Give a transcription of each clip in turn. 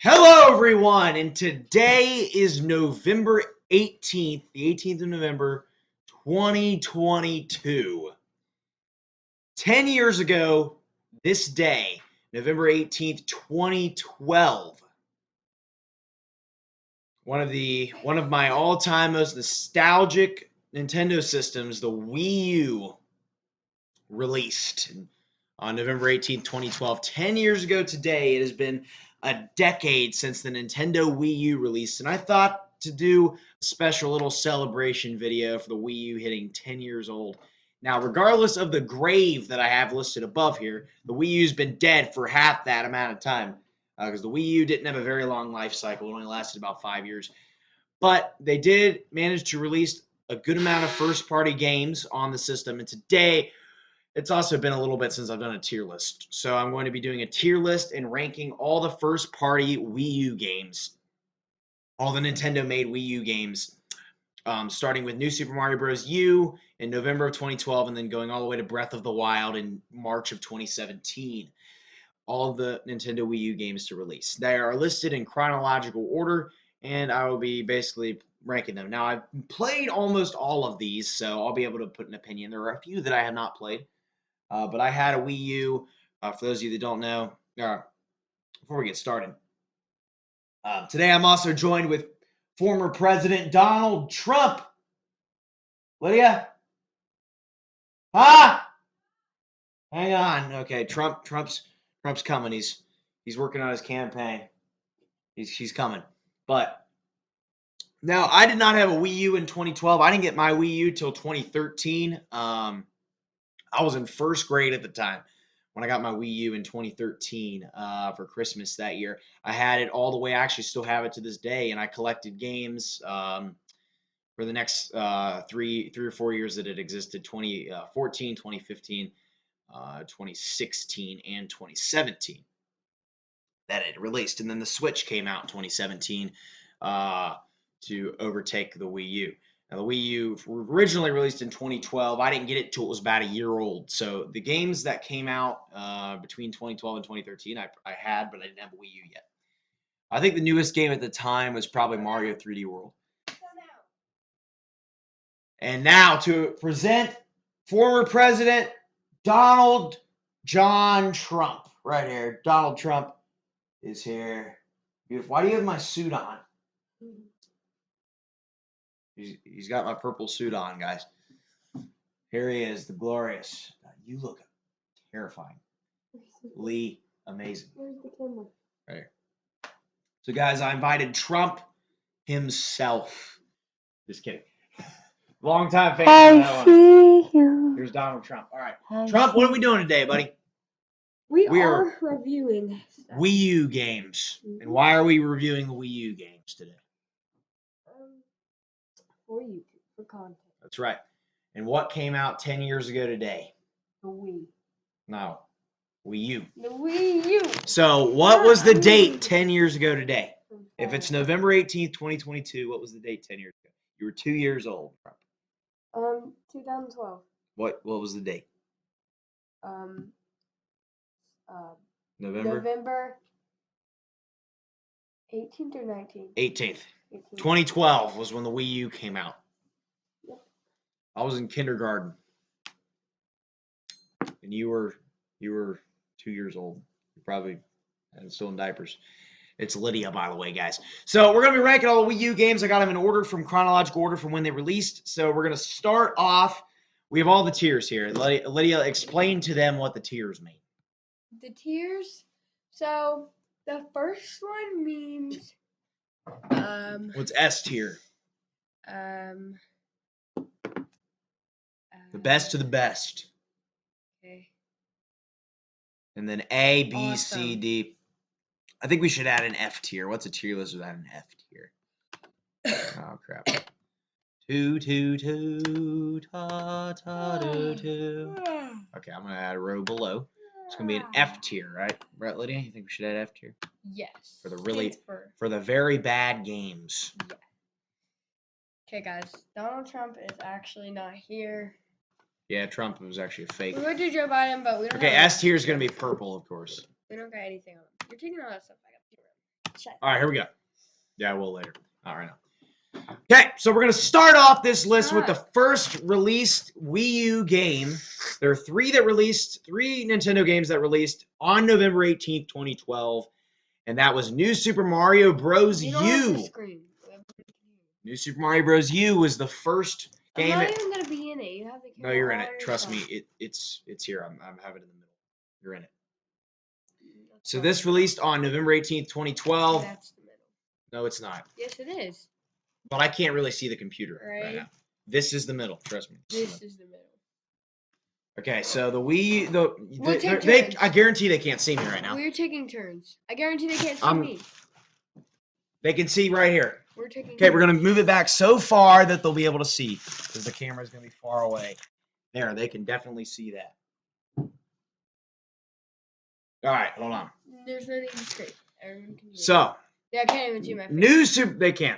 Hello, everyone, and today is November 18th, the 18th of November, 2022. 10 years ago, this day, November 18th, 2012, one of my all-time most nostalgic Nintendo systems, the Wii U, released on November 18th, 2012. 10 years ago today, it has been a decade since the Nintendo Wii U released, and I thought to do a special little celebration video for the Wii U hitting 10 years old. Now, regardless of the grave that I have listed above here, the Wii U's been dead for half that amount of time because the Wii U didn't have a very long life cycle. It only lasted about 5 years. But they did manage to release a good amount of first-party games on the system, and today it's also been a little bit since I've done a tier list. So I'm going to be doing a tier list and ranking all the first-party Wii U games, all the Nintendo-made Wii U games, starting with New Super Mario Bros. U in November of 2012 and then going all the way to Breath of the Wild in March of 2017. All of the Nintendo Wii U games to release. They are listed in chronological order, and I will be basically ranking them. Now, I've played almost all of these, so I'll be able to put an opinion. There are a few that I have not played. But I had a Wii U. For those of you that don't know, before we get started, today I'm also joined with former President Donald Trump. Lydia? Hang on. Okay, Trump's coming. He's working on his campaign. He's coming. But now I did not have a Wii U in 2012. I didn't get my Wii U till 2013. I was in first grade at the time when I got my Wii U in 2013 for Christmas that year. I had it all the way. I actually still have it to this day, and I collected games for the next three or 4 years that it existed, 2014, 2015, 2016, and 2017 that it released. And then the Switch came out in 2017 to overtake the Wii U. Now, the Wii U originally released in 2012. I didn't get it till it was about a year old. So the games that came out between 2012 and 2013, I had, but I didn't have a Wii U yet. I think the newest game at the time was probably Mario 3D World. And now to present former President Donald John Trump. Right here. Donald Trump is here. Beautiful. Why do you have my suit on? He's got my purple suit on, guys. Here he is, the glorious. You look terrifying. Lee, amazing. Where's the camera? Right here. So, guys, I invited Trump himself. Just kidding. Long time fan. I see you. Here's Donald Trump. All right. Trump, what are we doing today, buddy? We are reviewing stuff. Wii U games. And why are we reviewing the Wii U games today? For YouTube, for content. That's right. And what came out 10 years ago today? The Wii. No. Wii U. The Wii U. So, what was the date 10 years ago today? If it's November 18th, 2022, what was the date 10 years ago? You were 2 years old. 2012. What was the date? November 18th or 19th? 18th. 2012 was when the Wii U came out. Yep. I was in kindergarten. And you were 2 years old. You're probably still in diapers. It's Lydia, by the way, guys. So we're going to be ranking all the Wii U games. I got them in order from chronological order from when they released. So we're going to start off. We have all the tiers here. Lydia, explain to them what the tiers mean. The tiers? So the first one means what's S tier? The best to the best. Okay. And then A, B, Awesome. C, D. I think we should add an F tier. What's a tier list without an F tier? Oh, crap. Ta, ta, do, do. Okay, I'm going to add a row below. It's going to be an F tier, right? Right, Lydia? You think we should add F tier? Yes. For the very bad games. Yeah. Okay, guys. Donald Trump is actually not here. Yeah, Trump was actually a fake. We went to Joe Biden, but we don't Okay, have S tier is going to be purple, of course. We don't got anything on him. You're taking all that stuff back up to your room. Shut. All right, here we go. Yeah, we'll later. All right, now. Okay, so we're going to start off this list with the first released Wii U game. There are three Nintendo games that released on November 18th, 2012, and that was New Super Mario Bros. U. New Super Mario Bros. U was the first game. I'm not even going to be in it. You have the No, you're in it. Trust me, it's here. I'm having it in the middle. You're in it. So this released on November 18th, 2012. That's the middle. No, it's not. Yes, it is. But I can't really see the computer right now. This is the middle. Trust me. This is the middle. Okay, so the Wii, I guarantee they can't see me right now. We're taking turns. I guarantee they can't see me. They can see right here. We're taking. Okay, we're gonna move it back so far that they'll be able to see, because the camera is gonna be far away. There, they can definitely see that. All right, hold on. There's nothing straight. Everyone can see. So. Yeah, I can't even see my face. They can.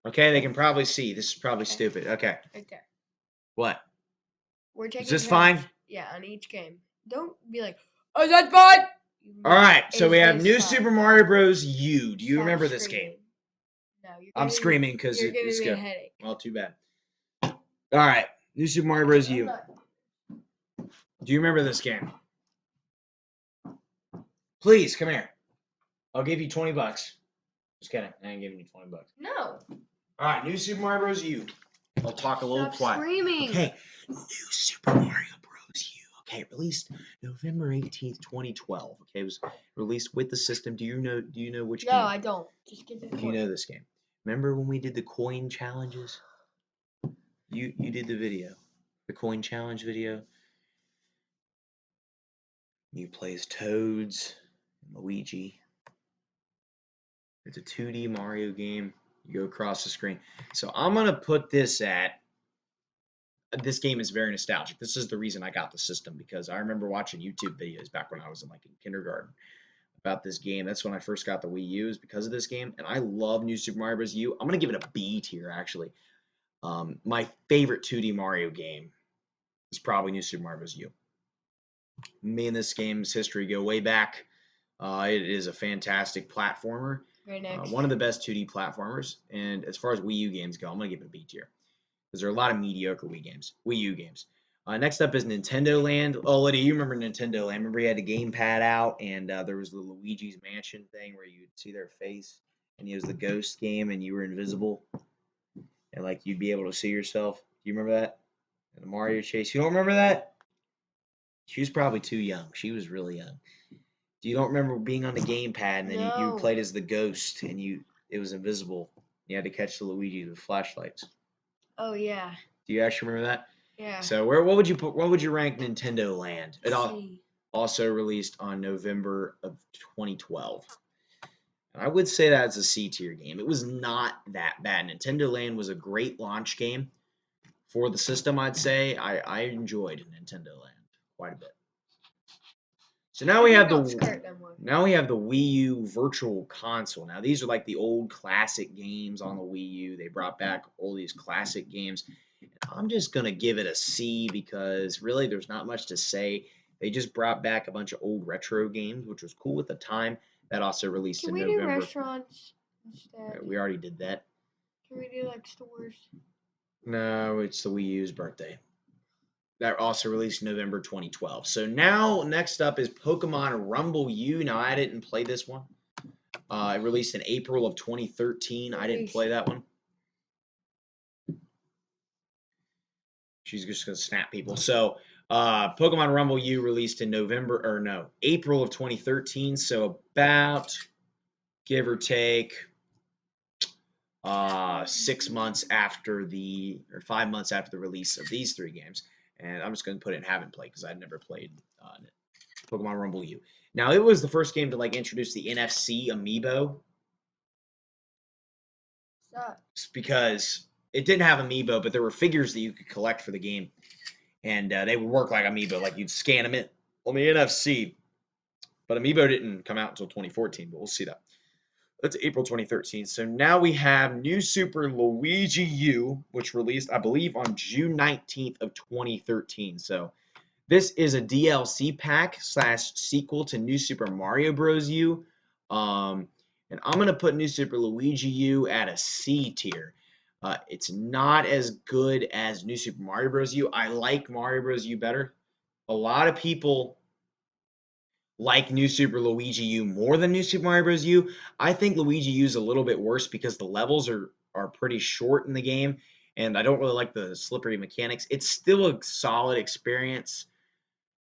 Okay, they can probably see. This is probably stupid. Okay. Right there. What? We're taking. Is this fine? Yeah, on each game. Don't be like, oh, that's fine. All right, so we have New Super Mario Bros. U. Do you remember this game? No, I'm screaming because it's good. Headache. Well, too bad. All right, New Super Mario Bros. U. Do you remember this game? Please come here. I'll give you $20. Just kidding. I ain't giving you $20. No. All right, New Super Mario Bros. U. I'll talk a little quiet. Screaming. Okay, New Super Mario Bros. U. Okay, released November 18th, 2012. Okay, it was released with the system. Do you know which game? No, I don't. Just get the Do you know this game? Remember when we did the coin challenges? You did the video. The coin challenge video. You play as Toads and Luigi. It's a 2D Mario game. You go across the screen. So I'm going to put this at... This game is very nostalgic. This is the reason I got the system, because I remember watching YouTube videos back when I was in kindergarten about this game. That's when I first got the Wii U, is because of this game. And I love New Super Mario Bros. U. I'm going to give it a B tier, actually. My favorite 2D Mario game is probably New Super Mario Bros. U. Me and this game's history go way back. It is a fantastic platformer. One of the best 2D platformers. And as far as Wii U games go, I'm going to give it a B tier, because there are a lot of mediocre Wii U games. Next up is Nintendo Land. Oh, Lydia, you remember Nintendo Land. Remember you had the gamepad out, and there was the Luigi's Mansion thing where you'd see their face, and it was the ghost game, and you were invisible, and you'd be able to see yourself. Do you remember that? And the Mario Chase. You don't remember that? She was probably too young. She was really young. You don't remember being on the gamepad, and then you played as the ghost, and it was invisible. You had to catch the Luigi with flashlights. Oh yeah. Do you actually remember that? Yeah. So what would you rank Nintendo Land? It also released on November of 2012. And I would say that's a C tier game. It was not that bad. Nintendo Land was a great launch game for the system, I'd say. I enjoyed Nintendo Land quite a bit. So now we have the Wii U Virtual Console. Now these are like the old classic games on the Wii U. They brought back all these classic games. I'm just going to give it a C, because really there's not much to say. They just brought back a bunch of old retro games, which was cool at the time. That also released in November. Can we do restaurants instead? We already did that. Can we do stores? No, it's the Wii U's birthday. That also released in November 2012. So now, next up is Pokemon Rumble U. Now, I didn't play this one. It released in April of 2013. I didn't play that one. She's just going to snap people. So, Pokemon Rumble U released in April of 2013. So, about, give or take, 5 months after the release of these three games. And I'm just going to put it in haven't played, because I'd never played Pokemon Rumble U. Now, it was the first game to introduce the NFC amiibo. It's because it didn't have amiibo, but there were figures that you could collect for the game. And they would work like amiibo, you'd scan them in on the NFC. But amiibo didn't come out until 2014, but we'll see that. That's April 2013. So now we have New Super Luigi U, which released, I believe, on June 19th of 2013. So This is a DLC pack / sequel to New Super Mario Bros. U. And I'm going to put New Super Luigi U at a C tier. It's not as good as New Super Mario Bros. U. I like Mario Bros. U better. A lot of people like New Super Luigi U more than New Super Mario Bros. U. I think Luigi U is a little bit worse because the levels are pretty short in the game, and I don't really like the slippery mechanics. It's still a solid experience,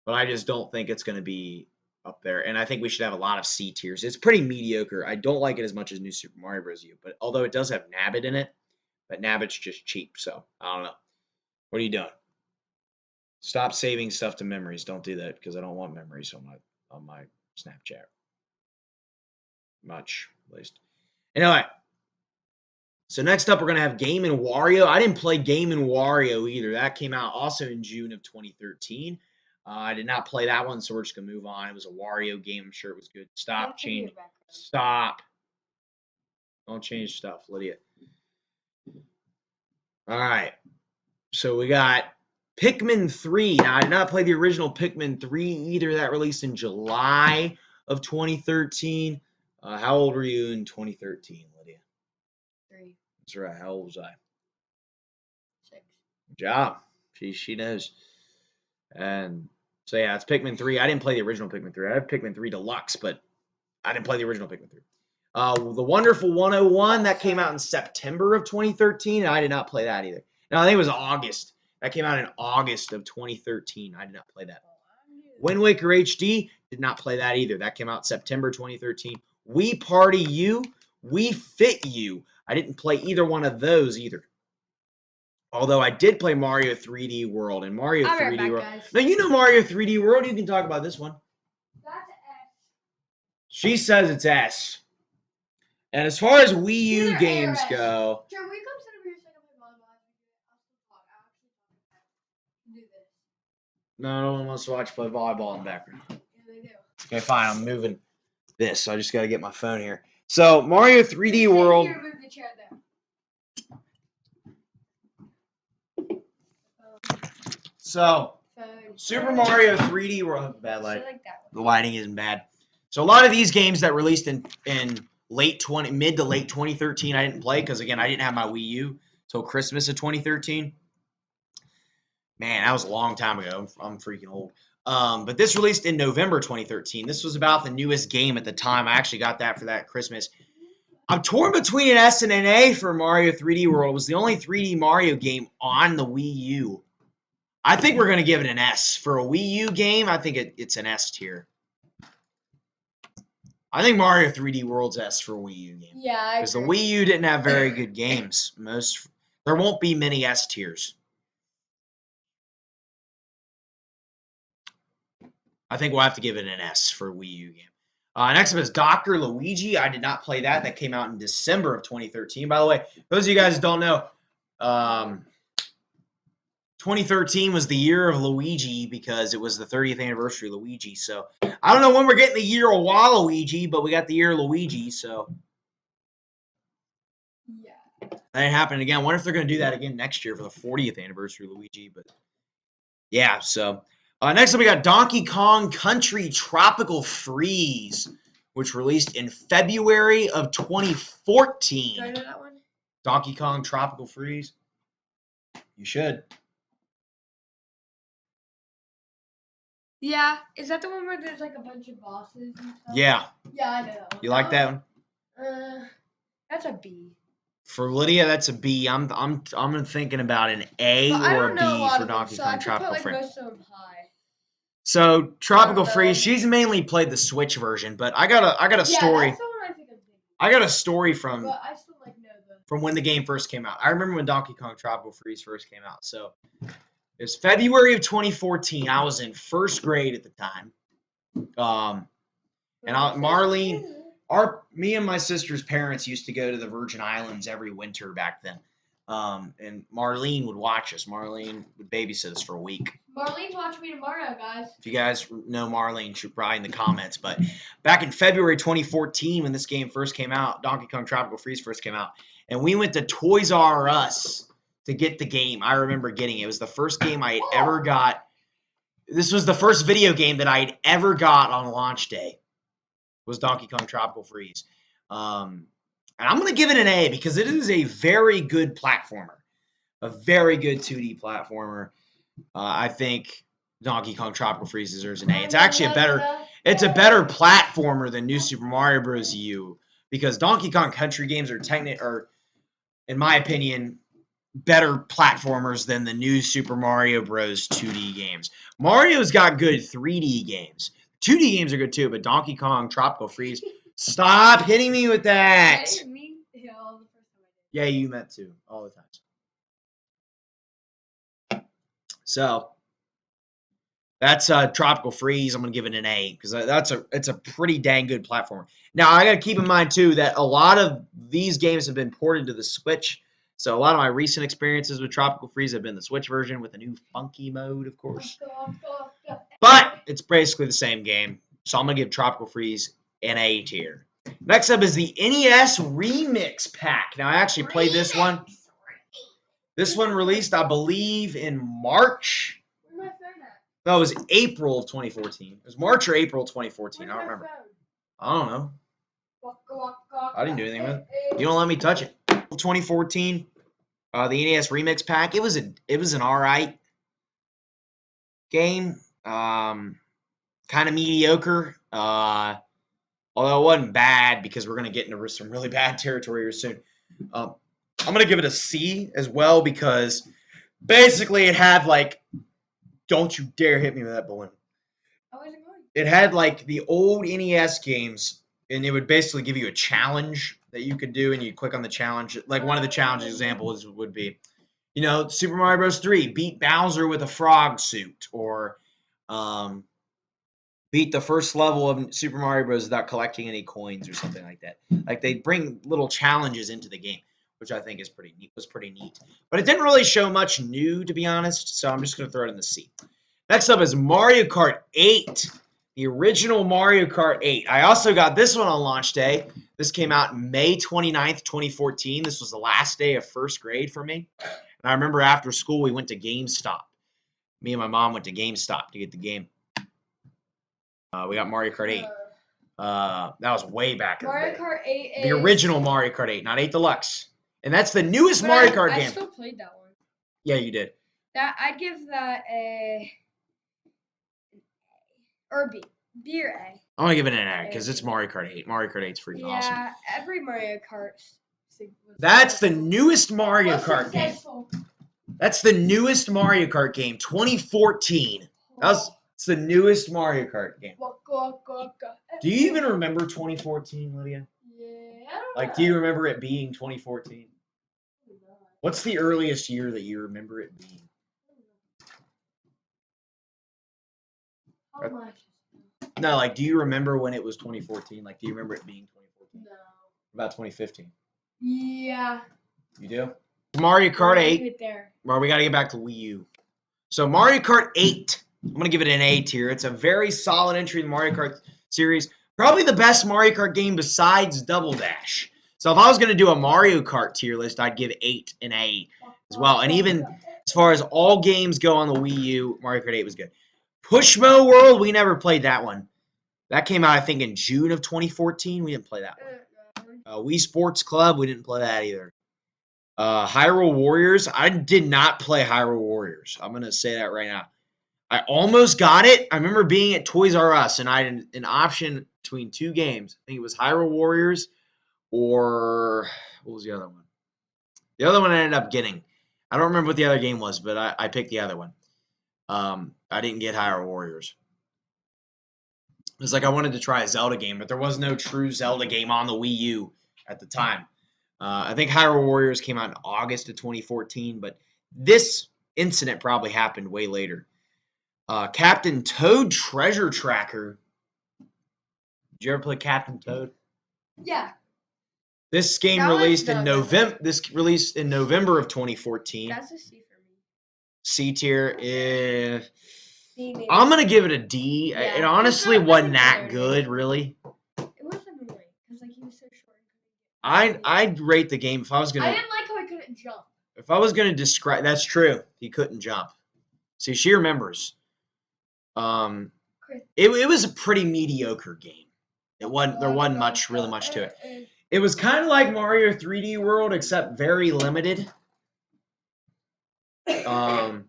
but I just don't think it's going to be up there. And I think we should have a lot of C tiers. It's pretty mediocre. I don't like it as much as New Super Mario Bros. U, but although it does have Nabbit in it, but Nabbit's just cheap, so I don't know. What are you doing? Stop saving stuff to memories. Don't do that because I don't want memories on my Snapchat. Much, at least. Anyway, so next up we're gonna have Game and Wario. I didn't play Game and Wario either. That came out also in June of 2013. I did not play that one, so we're just gonna move on. It was a Wario game. I'm sure it was good. Stop changing. Stop. Don't change stuff, Lydia. All right. So we got Pikmin 3. Now, I did not play the original Pikmin 3 either. That released in July of 2013. How old were you in 2013, Lydia? 3. That's right. How old was I? 6. Good job. She knows. And so, yeah, it's Pikmin 3. I didn't play the original Pikmin 3. I have Pikmin 3 Deluxe, but I didn't play the original Pikmin 3. The Wonderful 101, that came out in September of 2013, and I did not play that either. No, I think it was August. That came out in August of 2013. I did not play that. Wind Waker HD, did not play that either. That came out September 2013. Wii Party U, Wii Fit U. I didn't play either one of those either. Although I did play Mario 3D World and Mario 3D World. Guys. Now, you know Mario 3D World. You can talk about this one. That's S. She says it's S. And as far as Wii U games go, Sure, will you come sit over here so I can play volleyball? I'll do this. no one wants to watch play volleyball in the background. Yeah, they do. Okay, fine. I'm moving this, so I just got to get my phone here. So Mario 3D World. Here, move the chair there. So Super Mario 3D World. Bad light. The lighting isn't bad. So a lot of these games that released in mid to late 2013, I didn't play because again I didn't have my Wii U till Christmas of 2013. Man, that was a long time ago. I'm freaking old. But this released in November 2013. This was about the newest game at the time. I actually got that for that Christmas. I'm torn between an S and an A for Mario 3D World. It was the only 3D Mario game on the Wii U. I think we're going to give it an S. For a Wii U game, I think it's an S tier. I think Mario 3D World's S for a Wii U game. Yeah, because the Wii U didn't have very good games. There won't be many S tiers. I think we'll have to give it an S for a Wii U game. Next up is Dr. Luigi. I did not play that. That came out in December of 2013. By the way, those of you guys who don't know, 2013 was the year of Luigi because it was the 30th anniversary of Luigi. So I don't know when we're getting the year of Waluigi, but we got the year of Luigi. So yeah, that ain't happening again. I wonder if they're going to do that again next year for the 40th anniversary of Luigi. But yeah, so next up we got Donkey Kong Country Tropical Freeze, which released in February of 2014. Do I know that one? Donkey Kong Tropical Freeze. You should. Yeah, is that the one where there's like a bunch of bosses and stuff? Yeah. Yeah, I know that one. You like that one? That's a B. For Lydia, that's a B. I'm thinking about an A or a B for Donkey Kong Tropical Freeze. Most of them high. So Tropical Freeze, she's mainly played the Switch version, but I got a story. That's the one I think I'm thinking. I got a story from But I still know from when the game first came out. I remember when Donkey Kong Tropical Freeze first came out. So it was February of 2014. I was in first grade at the time. Marlene, me and my sister's parents used to go to the Virgin Islands every winter back then. And Marlene would watch us. Marlene would babysit us for a week. Marlene's watching me tomorrow, guys. If you guys know Marlene, she'll probably in the comments. But back in February 2014, when this game first came out, Donkey Kong Tropical Freeze first came out, and we went to Toys R Us to get the game. I remember getting it. It was the first game I had ever got this was the first video game that I'd ever got on launch day. Was Donkey Kong Tropical Freeze. And I'm going to give it an A because it is a very good platformer. A very good 2D platformer. I think Donkey Kong Tropical Freeze deserves an A. It's actually it's a better platformer than New Super Mario Bros. U because Donkey Kong Country games are in my opinion, better platformers than the new Super Mario Bros. 2D games. Mario's got good 3D games. 2D games are good too, but Donkey Kong Tropical Freeze. Stop hitting me with that. Yeah, you meant to all the time. So that's Tropical Freeze. I'm gonna give it an A because it's a pretty dang good platformer. Now I gotta keep in mind too that a lot of these games have been ported to the Switch. So a lot of my recent experiences with Tropical Freeze have been the Switch version with a new funky mode, of course. But it's basically the same game. So I'm gonna give Tropical Freeze an A tier. Next up is the NES Remix Pack. Now I actually played this one. This one released, I believe, in March. No, it was April of 2014. It was March or April 2014. I don't remember. I don't know. I didn't do anything with it. You don't let me touch it. 2014, the NES Remix Pack. It was an alright game. Kind of mediocre. Although it wasn't bad because we're gonna get into some really bad territory here soon. I'm gonna give it a C as well because basically it had like, don't you dare hit me with that balloon. It had like the old NES games, and it would basically give you a challenge that you could do, and you click on the challenge. Like one of the challenge examples would be, Super Mario Bros. 3, beat Bowser with a frog suit, or beat the first level of Super Mario Bros. Without collecting any coins, or something like that. Like they bring little challenges into the game, which I think is pretty neat. But it didn't really show much new, to be honest. So I'm just gonna throw it in the C. Next up is Mario Kart 8. The original Mario Kart 8. I also got this one on launch day. This came out May 29th, 2014. This was the last day of first grade for me. And I remember after school, we went to GameStop. Me and my mom went to GameStop to get the game. We got Mario Kart 8. That was way back in the day. Mario Kart 8 The original Mario Kart 8, not 8 Deluxe. And that's the newest Mario Kart game. I still played that one. Yeah, you did. I'd give that a... or B. B or A. I'm going to give it an A because it's Mario Kart 8. Mario Kart 8's freaking awesome. Yeah, every Mario Kart... That's the newest Mario Kart game. That's the newest Mario Kart game, 2014. It's the newest Mario Kart game. Do you even remember 2014, Lydia? Yeah. Do you remember it being 2014? What's the earliest year that you remember it being? How much? No, do you remember when it was 2014? Do you remember it being 2014? No. About 2015? Yeah. You do? Mario Kart 8. Leave it there. Well, we got to get back to Wii U. So Mario Kart 8. I'm going to give it an A tier. It's a very solid entry in the Mario Kart series. Probably the best Mario Kart game besides Double Dash. So if I was going to do a Mario Kart tier list, I'd give 8 an A as well. And even as far as all games go on the Wii U, Mario Kart 8 was good. Pushmo World, we never played that one. That came out, I think, in June of 2014. We didn't play that one. Wii Sports Club, we didn't play that either. Hyrule Warriors, I did not play Hyrule Warriors. I'm going to say that right now. I almost got it. I remember being at Toys R Us, and I had an option between two games. I think it was Hyrule Warriors or what was the other one? The other one I ended up getting. I don't remember what the other game was, but I picked the other one. I didn't get Hyrule Warriors. It was I wanted to try a Zelda game, but there was no true Zelda game on the Wii U at the time. I think Hyrule Warriors came out in August of 2014, but this incident probably happened way later. Captain Toad Treasure Tracker. Did you ever play Captain Toad? Yeah. This game released in November. This released in November of 2014. That's a C for me. C tier. I'm gonna give it a D. Yeah, it honestly wasn't that good, really. It was annoying because he was so short. I'd rate the game if I was gonna. I didn't like how he couldn't jump. If I was gonna describe, that's true. He couldn't jump. See, she remembers. It was a pretty mediocre game. There wasn't really much to it. It was kind of like Mario 3D World, except very limited. You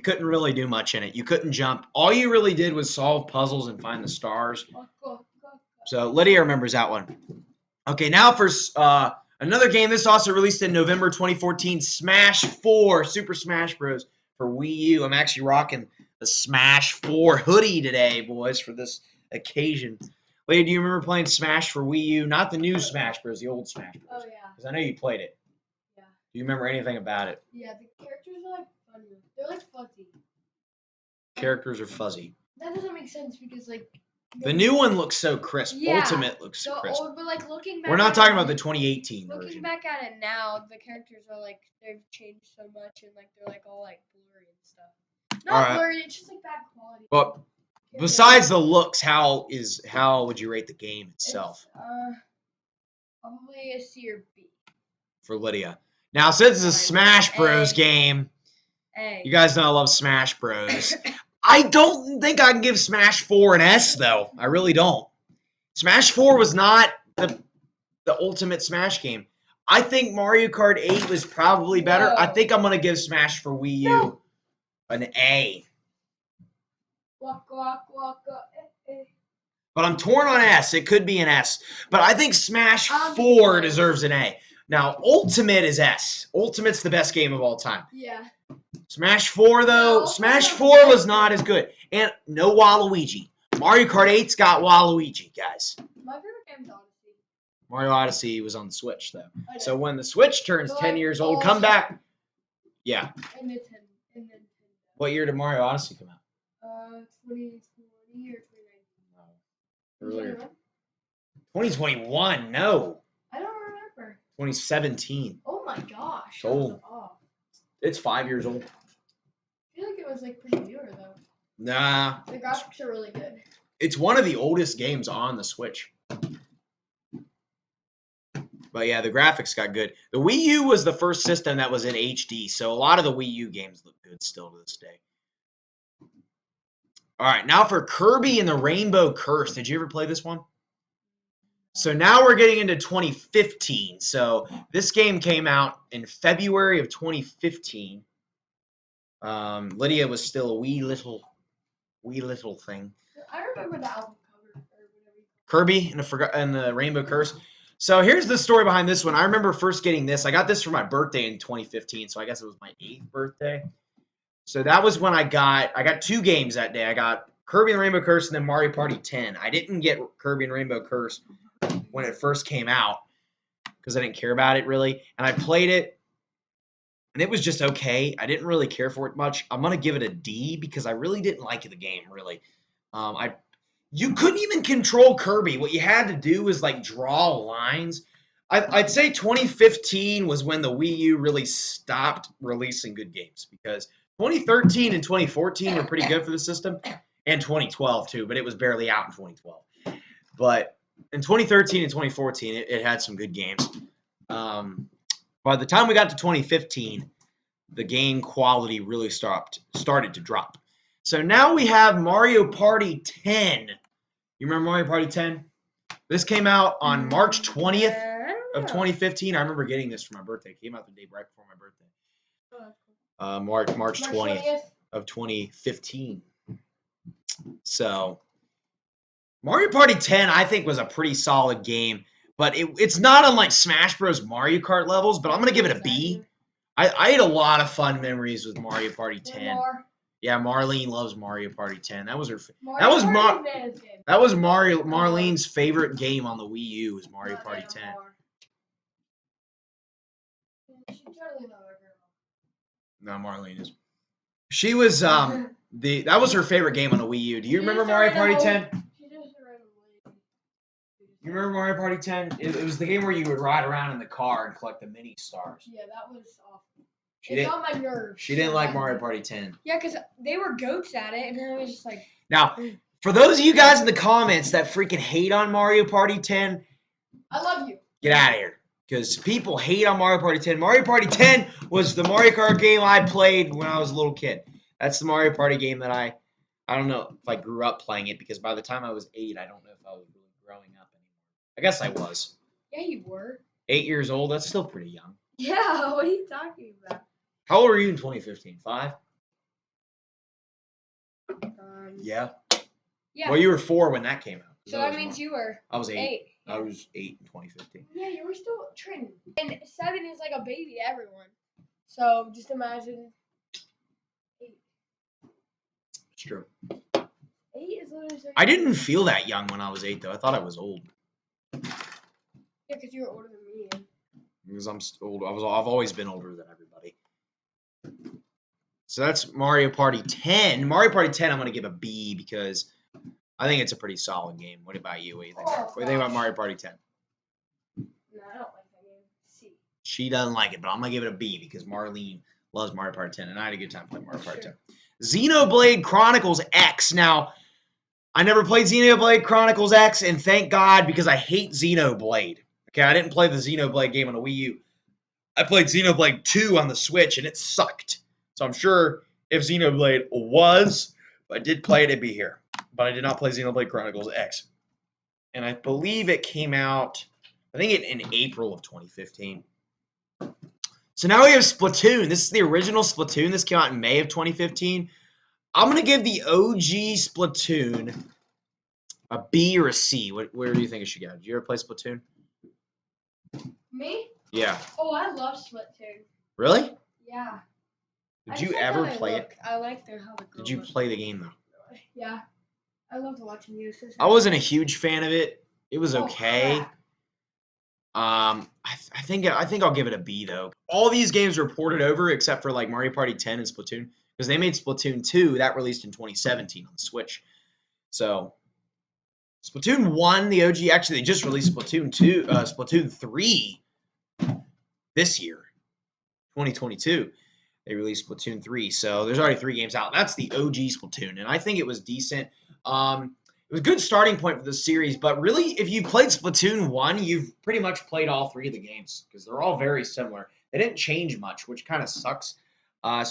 couldn't really do much in it. You couldn't jump. All you really did was solve puzzles and find the stars. So Lydia remembers that one. Okay, now for another game. This also released in November 2014, Smash 4, Super Smash Bros. For Wii U. I'm actually rocking the Smash 4 hoodie today, boys, for this occasion. Lydia, do you remember playing Smash for Wii U? Not the new Smash Bros., the old Smash Bros. Oh, yeah. Because I know you played it. Yeah. Do you remember anything about it? Yeah, the characters are like funny. They're like fuzzy. Characters are fuzzy. That doesn't make sense because like the new one looks so crisp. Yeah, Ultimate looks crisp. Old, but like looking back. We're not talking about the 2018 version. Looking back at it now, the characters are like they've changed so much and like they're like all like blurry and stuff. Not blurry, it's just like bad quality. But besides the looks, how would you rate the game itself? Probably a C or B. For Lydia. Now, since it's a Smash Bros. Game, you guys know I love Smash Bros. I don't think I can give Smash 4 an S, though. I really don't. Smash 4 was not the ultimate Smash game. I think Mario Kart 8 was probably better. I think I'm going to give Smash for Wii U an A. But I'm torn on S. It could be an S. But I think Smash 4 deserves an A. Now, Ultimate is S. Ultimate's the best game of all time. Yeah. Smash 4, though, Smash 4 was not as good. And no Waluigi. Mario Kart 8's got Waluigi, guys. My favorite game's Odyssey. Mario Odyssey was on the Switch, though. So when the Switch turns 10 years old, come back. Yeah. And Nintendo. What year did Mario Odyssey come out? 2020 or 2019. No. Earlier. 2021, no. I don't remember. 2017. Oh my gosh. Old. It's 5 years old. I feel like it was like pretty newer though. Nah. The graphics are really good. It's one of the oldest games on the Switch. But yeah, the graphics got good. The Wii U was the first system that was in HD, so a lot of the Wii U games look good still to this day. All right, now for Kirby and the Rainbow Curse. Did you ever play this one? So now we're getting into 2015. So this game came out in February of 2015. Lydia was still a wee little thing. I remember the album cover. Kirby and the Rainbow Curse. So here's the story behind this one. I remember first getting this. I got this for my birthday in 2015, so I guess it was my 8th birthday. So that was when I got 2 games that day. I got Kirby and the Rainbow Curse and then Mario Party 10. I didn't get Kirby and Rainbow Curse when it first came out because I didn't care about it really. And I played it, and it was just okay. I didn't really care for it much. I'm going to give it a D because I really didn't like the game, really. You couldn't even control Kirby. What you had to do was, like, draw lines. I'd say 2015 was when the Wii U really stopped releasing good games because 2013 and 2014 were pretty good for the system, and 2012 too, but it was barely out in 2012. But in 2013 and 2014, it had some good games. By the time we got to 2015, the game quality really started to drop. So now we have Mario Party 10. You remember Mario Party 10? This came out on March 20th of 2015. I remember getting this for my birthday. It came out the day right before my birthday. March 20th of 2015. So Mario Party 10, I think, was a pretty solid game, but it's not unlike Smash Bros. Mario Kart levels, but I'm going to give it a B. I had a lot of fun memories with Mario Party 10. Yeah, Marlene loves Mario Party 10. That was her. That was Marlene's favorite game on the Wii U. Was Mario Party 10. No, Marlene is. She was that was her favorite game on the Wii U. Do you remember Mario Party 10? You remember Mario Party 10? It was the game where you would ride around in the car and collect the mini stars. Yeah, that was awful. It got my nerves. She didn't like Mario Party 10. Yeah, because they were goats at it, and then it was just like... Now, for those of you guys in the comments that freaking hate on Mario Party 10... I love you. Get out of here. Because people hate on Mario Party 10. Mario Party 10 was the Mario Kart game I played when I was a little kid. That's the Mario Party game that I don't know if I grew up playing it because by the time I was 8, I don't know if I was really growing up anymore. I guess I was. Yeah, you were. 8 years old. That's still pretty young. Yeah, what are you talking about? How old were you in 2015? 5? Yeah. Yeah. Well, you were 4 when that came out. So that means you were. I was 8. 8. Yeah. I was 8 in 2015. Yeah, you were still training. And 7 is like a baby to everyone. So just imagine 8. It's true. 8 is literally so I didn't feel that young when I was 8, though. I thought I was old. Yeah, because you were older than me. Because I'm old. I've always been older than everybody. So that's Mario Party 10. Mario Party 10, I'm going to give a B because I think it's a pretty solid game. What about you? What do you think? What do you think about Mario Party 10? No, I don't like that game. C. She doesn't like it, but I'm going to give it a B because Marlene loves Mario Party 10, and I had a good time playing Mario Party 10. Xenoblade Chronicles X. Now, I never played Xenoblade Chronicles X, and thank God because I hate Xenoblade. Okay, I didn't play the Xenoblade game on the Wii U. I played Xenoblade 2 on the Switch, and it sucked. So I'm sure if Xenoblade if I did play it, it'd be here. But I did not play Xenoblade Chronicles X. And I believe it came out, in April of 2015. So now we have Splatoon. This is the original Splatoon. This came out in May of 2015. I'm going to give the OG Splatoon a B or a C. Where do you think it should go? Did you ever play Splatoon? Me? Yeah. Oh, I love Splatoon. Really? Yeah. Did you ever play it? I like how the girl Did you play the game, though? Yeah. I loved watching you. I wasn't a huge fan of it. It was okay. Crap. I think I'll give it a B, though. All these games were ported over except for like Mario Party 10 and Splatoon because they made Splatoon 2 that released in 2017 on the Switch. So Splatoon 1, the OG, actually they just released Splatoon 3 this year, 2022. They released Splatoon 3, so there's already 3 games out. That's the OG Splatoon, and I think it was decent. It was a good starting point for the series, but really, if you played Splatoon 1, you've pretty much played all 3 of the games because they're all very similar. They didn't change much, which kind of sucks. I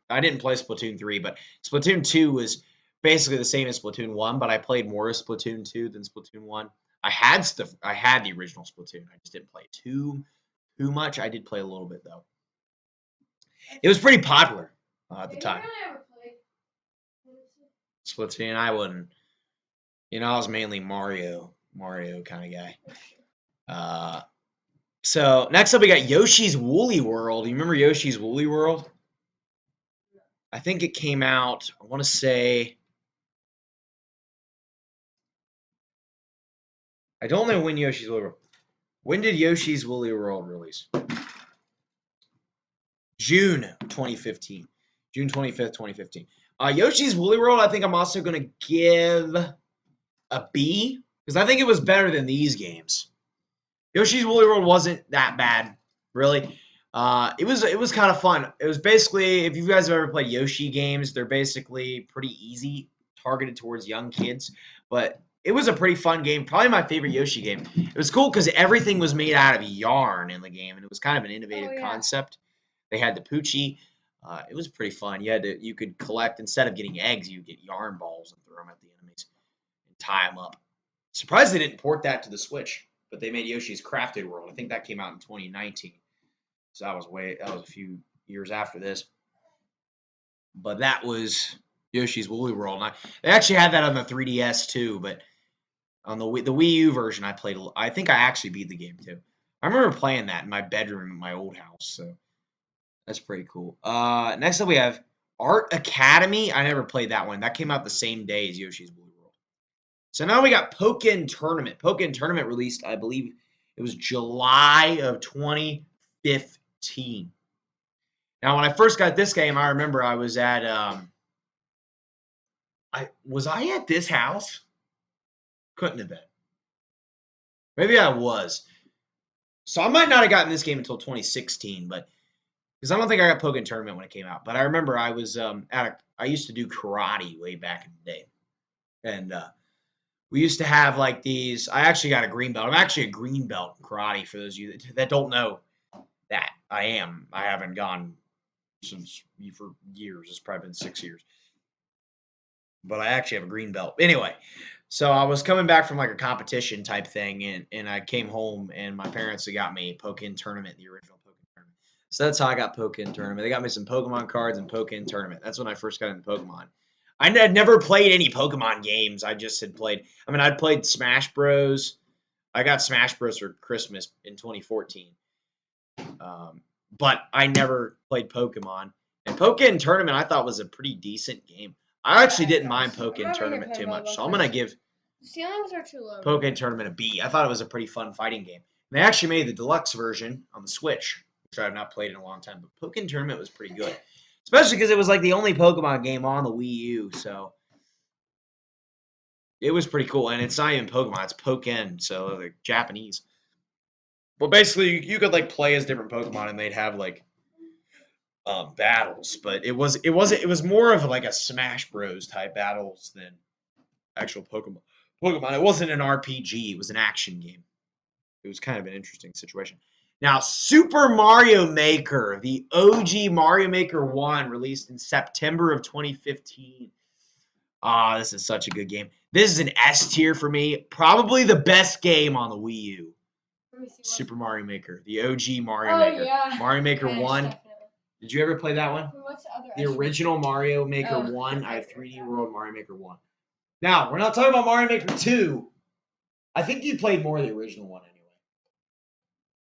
didn't play Splatoon 3, but Splatoon 2 was basically the same as Splatoon 1, but I played more of Splatoon 2 than Splatoon 1. I had the original Splatoon. I just didn't play too much. I did play a little bit, though. It was pretty popular at the time. Splatoon, I wouldn't. I was mainly Mario kind of guy. So next up we got Yoshi's Woolly World. You remember Yoshi's Woolly World? I think it came out, I want to say, I don't know when Yoshi's Woolly World. When did Yoshi's Woolly World release? June 2015. June 25th, 2015. Yoshi's Woolly World, I think I'm also going to give a B because I think it was better than these games. Yoshi's Woolly World wasn't that bad, really. It was kind of fun. It was basically, if you guys have ever played Yoshi games, they're basically pretty easy, targeted towards young kids. But it was a pretty fun game. Probably my favorite Yoshi game. It was cool because everything was made out of yarn in the game, and it was kind of an innovative concept. They had the Poochie. It was pretty fun. You could collect, instead of getting eggs, you get yarn balls and throw them at the enemies and tie them up. Surprised they didn't port that to the Switch, but they made Yoshi's Crafted World. I think that came out in 2019. So that was a few years after this. But that was Yoshi's Woolly World. And they actually had that on the 3DS too, but on the Wii U version I think I actually beat the game too. I remember playing that in my bedroom in my old house, so that's pretty cool. Next up we have Art Academy. I never played that one. That came out the same day as Yoshi's Woolly World. So now we got Pokken Tournament. Pokken Tournament released, I believe it was July of 2015. Now, when I first got this game, I remember I was at was I at this house? Couldn't have been. Maybe I was. So I might not have gotten this game until 2016, but because I don't think I got Pokken Tournament when it came out. But I remember I was I used to do karate way back in the day, and we used to have like these. I actually got a green belt. I'm actually a green belt in karate. For those of you that don't know that I am. I haven't gone for years. It's probably been 6 years. But I actually have a green belt. Anyway, so I was coming back from like a competition type thing, and I came home, and my parents had got me Pokken Tournament, the original Pokken Tournament. So that's how I got Pokken Tournament. They got me some Pokemon cards and Pokken Tournament. That's when I first got into Pokemon. I had never played any Pokemon games. I just had played. I mean, I'd played Smash Bros. I got Smash Bros. For Christmas in 2014. But I never played Pokemon. And Pokken Tournament I thought was a pretty decent game. I actually didn't mind Pokken Tournament too much, so I'm gonna give ceilings are too low. Pokken Tournament a B. I thought it was a pretty fun fighting game. And they actually made the deluxe version on the Switch, which I have not played in a long time. But Pokken Tournament was pretty good, especially because it was like the only Pokemon game on the Wii U, so it was pretty cool. And it's not even Pokemon; it's Pokken, so like Japanese. Well, basically, you could like play as different Pokemon, and they'd have like battles, but it was more of like a Smash Bros type battles than actual Pokemon. It wasn't an RPG; it was an action game. It was kind of an interesting situation. Now, Super Mario Maker, the OG Mario Maker 1, released in September of 2015. Ah, this is such a good game. This is an S tier for me. Probably the best game on the Wii U. Super Mario Maker, the OG Mario Maker. Yeah. Mario Maker 1. Definitely. Did you ever play that one? What's the other? The original Mario Maker 1. I have okay. 3D World Mario Maker 1. Now, we're not talking about Mario Maker 2. I think you played more of the original one anyway.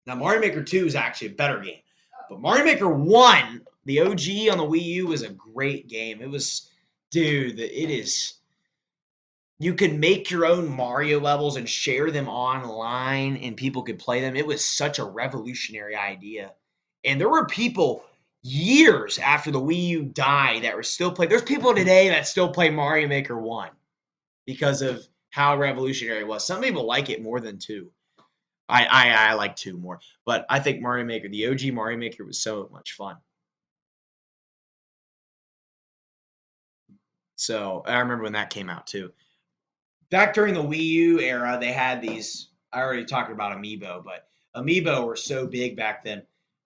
Now, Mario Maker 2 is actually a better game. But Mario Maker 1, the OG on the Wii U, was a great game. It was, dude, it is. You could make your own Mario levels and share them online, and people could play them. It was such a revolutionary idea. And there were people years after the Wii U died that were still playing. There's people today that still play Mario Maker 1 because of how revolutionary it was. Some people like it more than 2. I like 2 more. But I think Mario Maker, the OG Mario Maker, was so much fun. So I remember when that came out too. Back during the Wii U era, they had these. I already talked about Amiibo, but Amiibo were so big back then.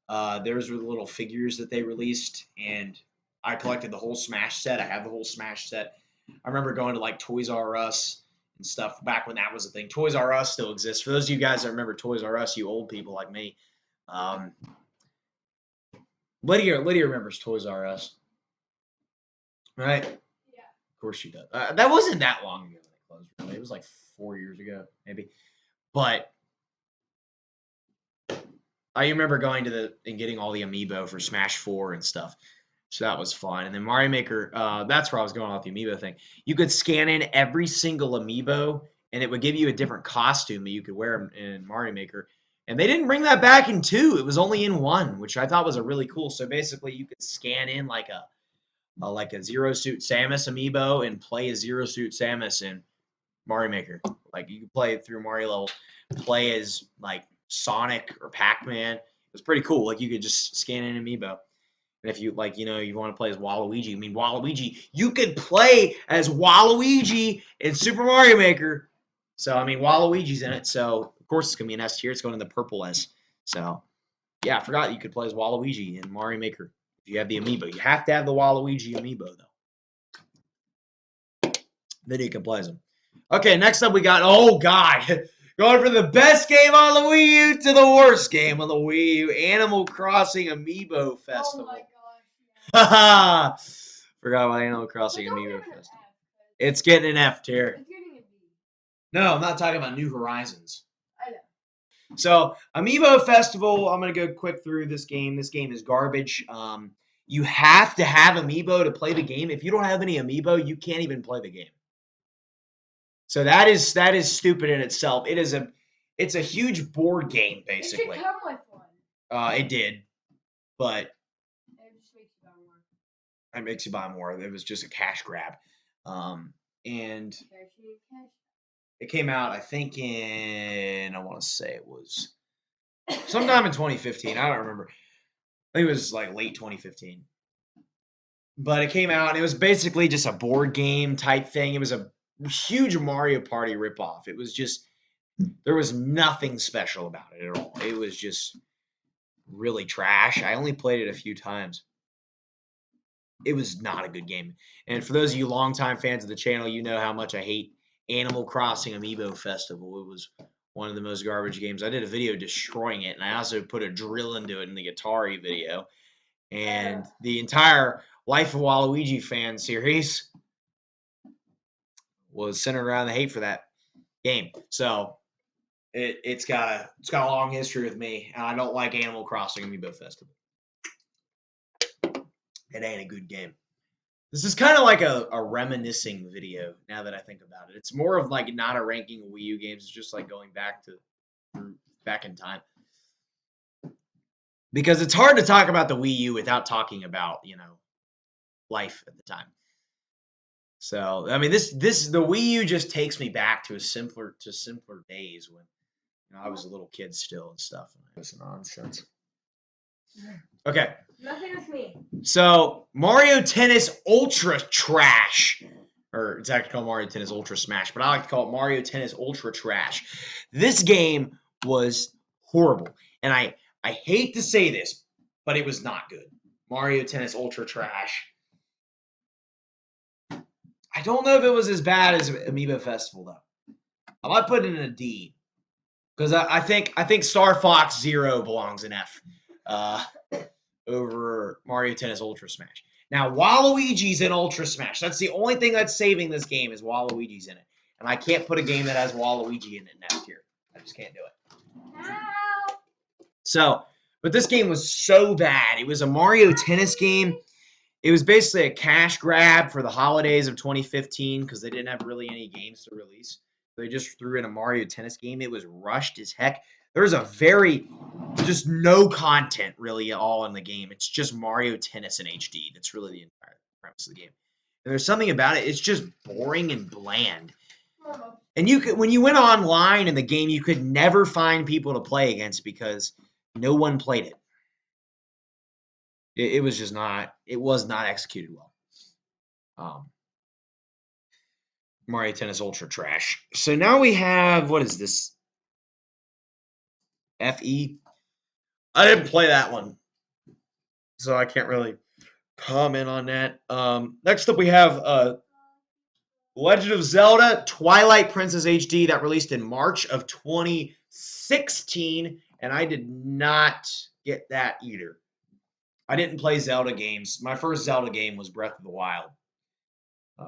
Those were the little figures that they released, and I collected the whole Smash set. I have the whole Smash set. I remember going to like Toys R Us and stuff back when that was a thing. Toys R Us still exists. For those of you guys that remember Toys R Us, you old people like me, Lydia remembers Toys R Us, right? Yeah. Of course she does. That wasn't that long ago. Really. It was like 4 years ago, maybe. But I remember going to and getting all the Amiibo for Smash 4 and stuff. So that was fun. And then Mario Maker, that's where I was going with the Amiibo thing. You could scan in every single Amiibo, and it would give you a different costume that you could wear in Mario Maker. And they didn't bring that back in 2. It was only in 1, which I thought was a really cool. So basically, you could scan in like a Zero Suit Samus Amiibo and play a Zero Suit Samus in Mario Maker. Like you could play it through Mario level, play as like Sonic or Pac-Man. It was pretty cool. Like you could just scan in Amiibo. And if you like, you want to play as Waluigi, Waluigi, you could play as Waluigi in Super Mario Maker. So Waluigi's in it. So of course it's gonna be an S tier. It's going in the purple S. So yeah, I forgot you could play as Waluigi in Mario Maker if you have the Amiibo. You have to have the Waluigi Amiibo though. Then you can play as him. Okay, next up we got, oh God, going from the best game on the Wii U to the worst game on the Wii U, Animal Crossing Amiibo Festival. Oh my gosh. Haha! Forgot about Animal Crossing Amiibo Festival. It's getting an F tier. It's getting a B. No, I'm not talking about New Horizons. I know. So, Amiibo Festival, I'm going to go quick through this game. This game is garbage. You have to have Amiibo to play the game. If you don't have any Amiibo, you can't even play the game. So that is stupid in itself. It's a huge board game basically. It should come with one. It did, but it just makes you buy more. It makes you buy more. It was just a cash grab, and it came out I think I want to say it was sometime in 2015. I don't remember. I think it was like late 2015. But it came out and it was basically just a board game type thing. It was a huge Mario Party ripoff. It was just, there was nothing special about it at all. It was just really trash. I only played it a few times. it was not a good game. And for those of you longtime fans of the channel, you know how much I hate Animal Crossing Amiibo Festival. It was one of the most garbage games. I did a video destroying it, and I also put a drill into it in the Atari video. And the entire Life of Waluigi fan series was centered around the hate for that game. So it's got a long history with me, and I don't like Animal Crossing Amiibo Festival. It ain't a good game. This is kind of like a reminiscing video now that I think about it. It's more of like not a ranking of Wii U games. It's just like going back in time. Because it's hard to talk about the Wii U without talking about, life at the time. So, I mean, the Wii U just takes me back to simpler days when I was a little kid still and stuff. It's nonsense. Okay. Nothing with me. So, Mario Tennis Ultra Trash. Or it's actually called Mario Tennis Ultra Smash, but I like to call it Mario Tennis Ultra Trash. This game was horrible. And I hate to say this, but it was not good. Mario Tennis Ultra Trash. I don't know if it was as bad as Amiibo Festival, though. I might put it in a D. Because I think Star Fox Zero belongs in F. Over Mario Tennis Ultra Smash. Now, Waluigi's in Ultra Smash. That's the only thing that's saving this game is Waluigi's in it. And I can't put a game that has Waluigi in it next year. I just can't do it. So, but this game was so bad. It was a Mario Tennis game. It was basically a cash grab for the holidays of 2015 because they didn't have really any games to release. They just threw in a Mario Tennis game. It was rushed as heck. There's just no content really at all in the game. It's just Mario Tennis in HD. That's really the entire premise of the game. And there's something about it. It's just boring and bland. And when you went online in the game, you could never find people to play against because no one played it. It was just not. It was not executed well. Mario Tennis Ultra Trash. So now we have, what is this? FE. I didn't play that one, so I can't really comment on that. Next up, we have Legend of Zelda Twilight Princess HD that released in March of 2016, and I did not get that either. I didn't play Zelda games. My first Zelda game was Breath of the Wild.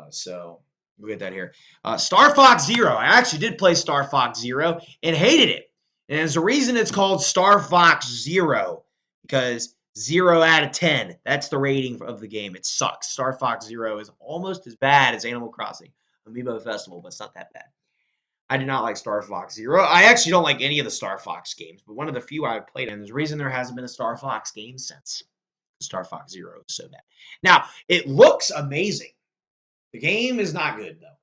So we'll get that here. Star Fox Zero. I actually did play Star Fox Zero and hated it. And there's a reason it's called Star Fox Zero, because 0 out of 10. That's the rating of the game. It sucks. Star Fox Zero is almost as bad as Animal Crossing Amiibo Festival, but it's not that bad. I did not like Star Fox Zero. I actually don't like any of the Star Fox games, but one of the few I've played, and there's a reason there hasn't been a Star Fox game since. Star Fox Zero is so bad. Now, it looks amazing. The game is not good, though.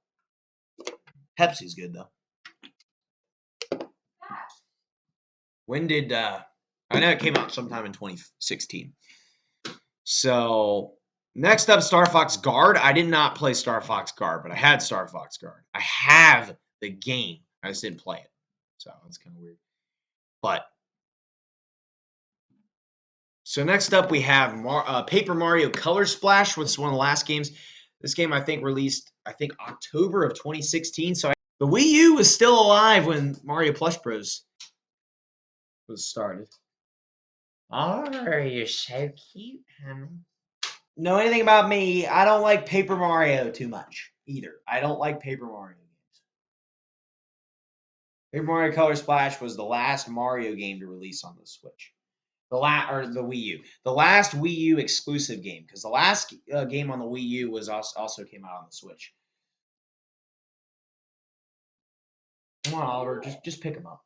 Pepsi's good, though. When did... I know it came out sometime in 2016. So, next up, Star Fox Guard. I did not play Star Fox Guard, but I had Star Fox Guard. I have the game. I just didn't play it. So, that's kind of weird. But... So, next up, we have Paper Mario Color Splash, which is one of the last games. This game, I think, released, October of 2016. So the Wii U was still alive when Mario Plush Bros. Was started. Oh, you're so cute, honey. Know anything about me? I don't like Paper Mario too much either. I don't like Paper Mario games. Paper Mario Color Splash was the last Mario game to release on the Switch. The Wii U. The last Wii U exclusive game, because the last game on the Wii U was also came out on the Switch. Come on, Oliver, just pick them up.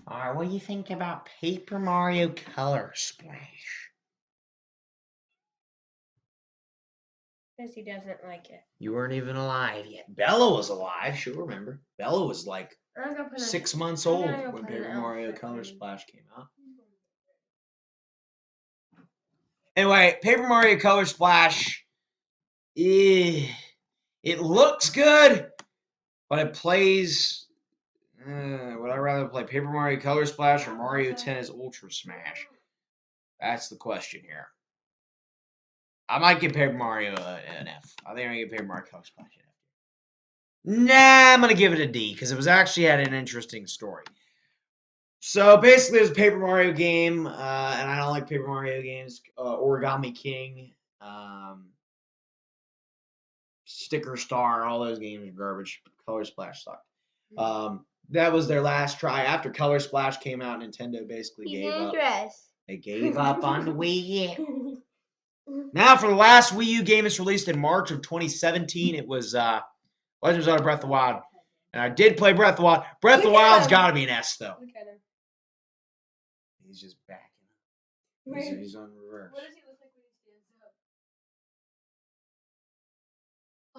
All right, what do you think about Paper Mario Color Splash? Because he doesn't like it. You weren't even alive yet. Bella was alive, she'll remember. Bella was like 6 months old when Paper Mario Color Splash came out. Anyway, Paper Mario Color Splash, it looks good, but it plays... would I rather play Paper Mario Color Splash or Mario Tennis Ultra Smash? That's the question here. I might give Paper Mario an F. I think I'm gonna give Paper Mario Color Splash an F. Nah, I'm gonna give it a D because it was actually had an interesting story. So basically, it was a Paper Mario game, and I don't like Paper Mario games. Origami King, Sticker Star, all those games are garbage. Color Splash sucked. That was their last try. After Color Splash came out, Nintendo basically gave up. They gave up on the Wii U. Now, for the last Wii U game, it's released in March of 2017. It was Legend of Zelda Breath of the Wild. And I did play Breath of the Wild. Breath of the Wild's got to be an S, though. He's just backing. He's on reverse. What does he look like when he stands up?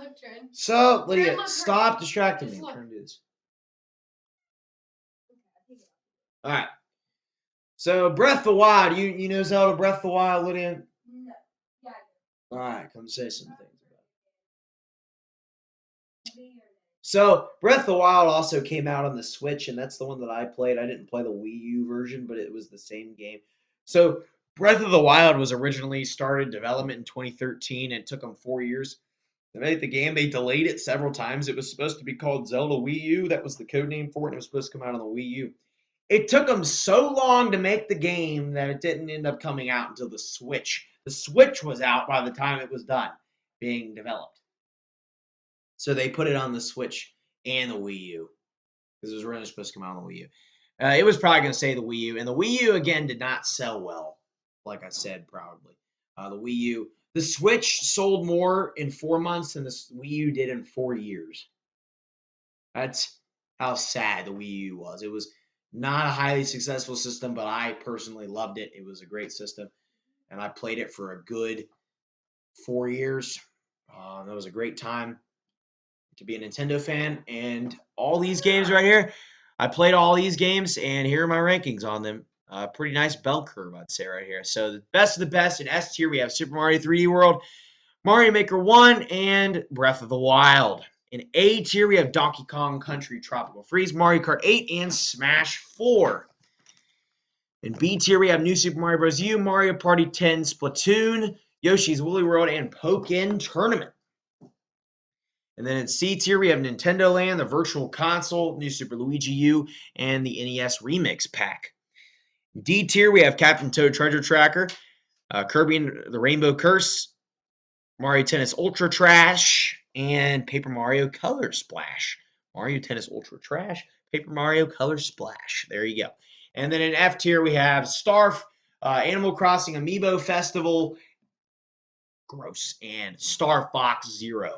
Look, Trin. So, Lydia, stop distracting me. I'm trying to do this. All right. So, Breath of the Wild. You know Zelda Breath of the Wild, Lydia? No. Yeah. All right, come say some things about it. So, Breath of the Wild also came out on the Switch, and that's the one that I played. I didn't play the Wii U version, but it was the same game. So, Breath of the Wild was originally started development in 2013, and it took them 4 years to make the game. They delayed it several times. It was supposed to be called Zelda Wii U. That was the code name for it, and it was supposed to come out on the Wii U. It took them so long to make the game that it didn't end up coming out until the Switch. The Switch was out by the time it was done being developed. So they put it on the Switch and the Wii U because it was really supposed to come out on the Wii U. It was probably going to say the Wii U. And the Wii U, again, did not sell well, like I said proudly. The Wii U. The Switch sold more in 4 months than the Wii U did in 4 years. That's how sad the Wii U was. It was not a highly successful system, but I personally loved it. It was a great system. And I played it for a good 4 years. That was a great time to be a Nintendo fan. And all these games right here, I played all these games, and here are my rankings on them. Pretty nice bell curve, I'd say, right here. So the best of the best. In S tier, we have Super Mario 3D World, Mario Maker 1, and Breath of the Wild. In A tier, we have Donkey Kong Country Tropical Freeze, Mario Kart 8, and Smash 4. In B tier, we have New Super Mario Bros. U, Mario Party 10, Splatoon, Yoshi's Woolly World, and Pokken Tournament. And then in C tier, we have Nintendo Land, the Virtual Console, New Super Luigi U, and the NES Remix Pack. In D tier, we have Captain Toad Treasure Tracker, Kirby and the Rainbow Curse, Mario Tennis Ultra Trash, and Paper Mario Color Splash. Mario Tennis Ultra Trash, Paper Mario Color Splash. There you go. And then in F tier, we have Star Animal Crossing Amiibo Festival, gross, and Star Fox Zero.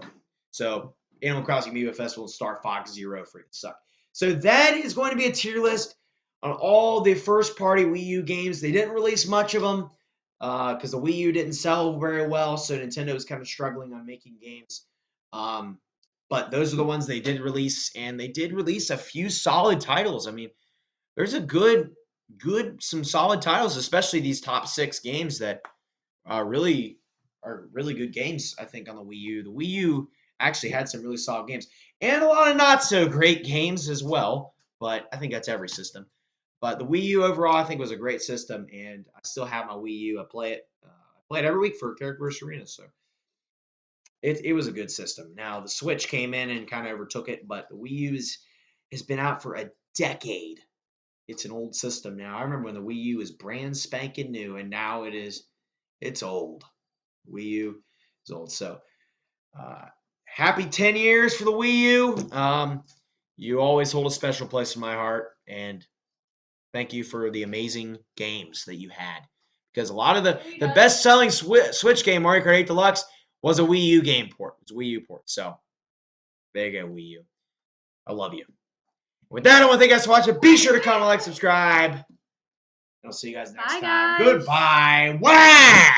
So Animal Crossing Amiibo Festival and Star Fox Zero freaking suck. So that is going to be a tier list on all the first-party Wii U games. They didn't release much of them because the Wii U didn't sell very well, so Nintendo was kind of struggling on making games. But those are the ones they did release, and they did release a few solid titles. I mean, there's a some solid titles, especially these top 6 games that really are really good games, I think, on the Wii U. The Wii U actually had some really solid games and a lot of not so great games as well, but I think that's every system. But the Wii U overall, I think, was a great system, and I still have my Wii U. I play it every week for Character vs. Arena, so it was a good system. Now, the Switch came in and kind of overtook it, but the Wii U has been out for a decade. It's an old system now. I remember when the Wii U was brand spanking new, and now it's old. Wii U is old. So, happy 10 years for the Wii U. You always hold a special place in my heart, and thank you for the amazing games that you had. Because a lot of the best-selling Switch game, Mario Kart 8 Deluxe, was a Wii U game port. It's a Wii U port. So, there you go, Wii U. I love you. With that, I want to thank you guys for watching. Be sure to comment, like, subscribe. And I'll see you guys next time. Guys. Goodbye. Wow!